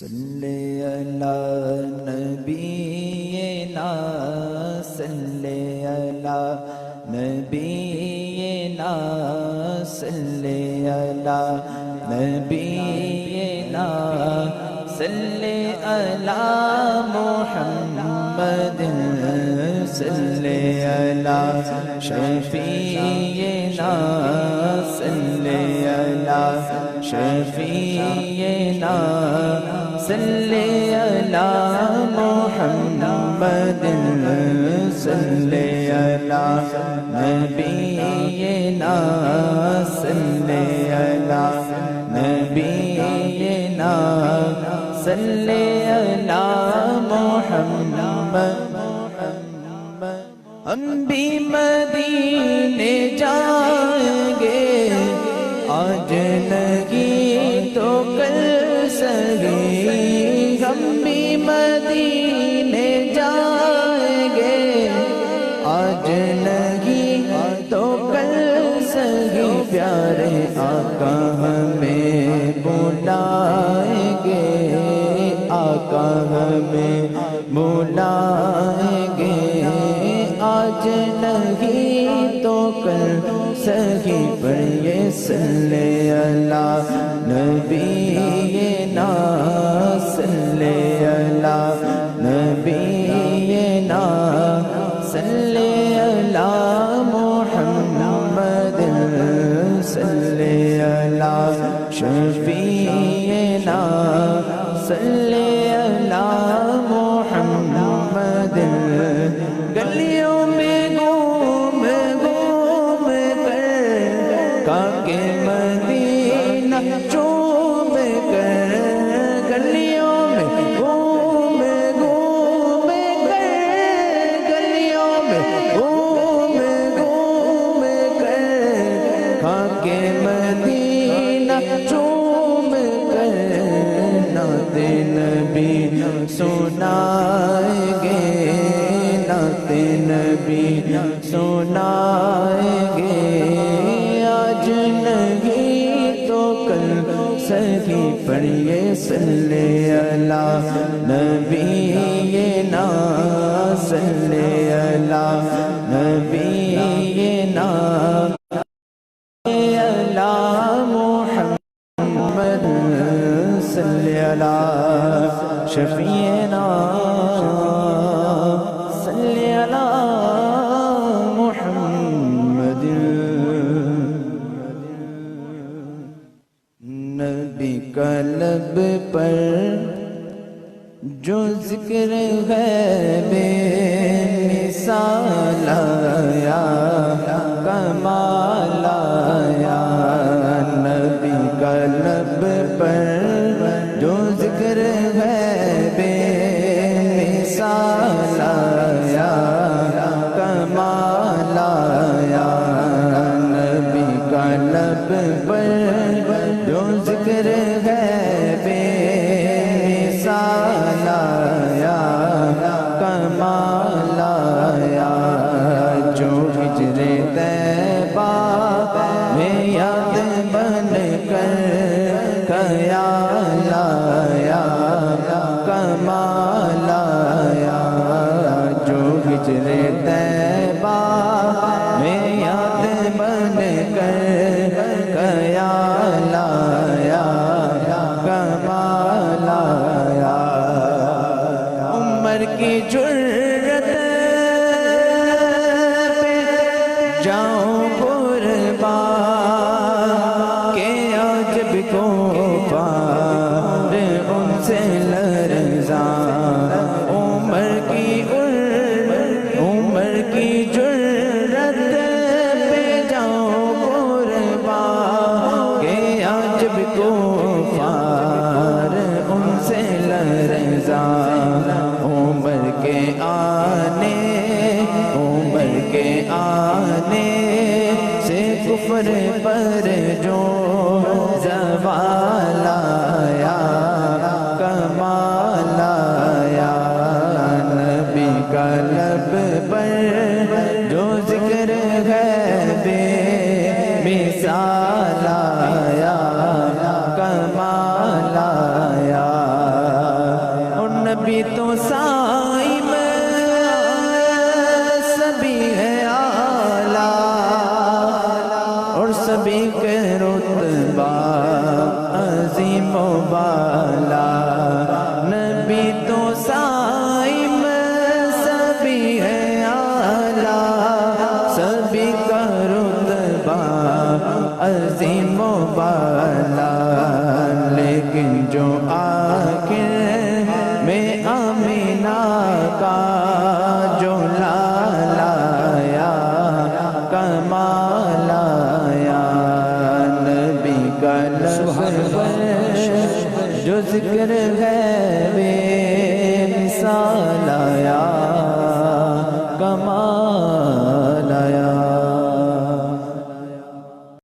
صلی علی نبینا صلی علی نبینا صلی علی نبینا صلی علی محمد صلی علی شفیعنا صلی علی شفیعنا صلی علی محمد صلی علی نبینا صلی علی نبینا صلی علی محمد ہم بھی مدینے جائیں گے آج نہیں تو کل سہی ہم بھی مدینے جائیں گے آج نہیں تو کل سہی پیارے آقا ہمیں بلائیں گے آقا ہمیں بلائیں گے آج نہیں تو کل سہی پڑھیے صلی علی نبینا صلی علی نبینا صلی علی محمد صلی علی شفیعنا صلی علی محمد گلیوں میں گھوم گھوم کر کاکے مدینہ چوم کر گلیوں میں گھوم گھوم کر گلیوں میں گھوم گھوم کر کاکے مدینہ چوم کر نعت نبی سنائیں گے نعت نبی سنائیں گے آج نہیں تو کل سہی پڑھیے صلی علی نبینا صلی علی نبینا صلی علی محمد صلی علی شفیعنا صلی علی محمد نبی کا لب پر جو ذکر ہے بے مثال آیا کمال آیا نبی کا لب پر جو ذکر ہے بے مثال آیا کمال آیا نبی کا لب پر جو ذکر ہے بے مثال آیا کمال آیا جو ہجر طیبہ میں یاد بن کر خیال آیا کمال آیا جو ہجر طیبہ میں یاد بن کر خیال آیا کمال آیا عمر کی جرت پہ جاؤں قربان کہ عجب کو پار ان سے لرزاں عمر کی جرت پہ جاؤں قربان کہ عجب کو پار ان سے لرزاں عمر کے آنے سے کفر پر جو زوال آیا کمال آیا نبی کا لب پر جو ذکر ہے بے مثال آیا کمال آیا نبی تو صائم سبھی ہے اعلیٰ اور سبھی کے رتبہ عظیم و بالا نبی تو صائم سبھی ہے اعلیٰ سبھی کا رتبہ عظیم و بالا لیکن جو آخر میں آمینہ کا جو لایا کمال آیا نبی کا لفظ جو ذکر ہے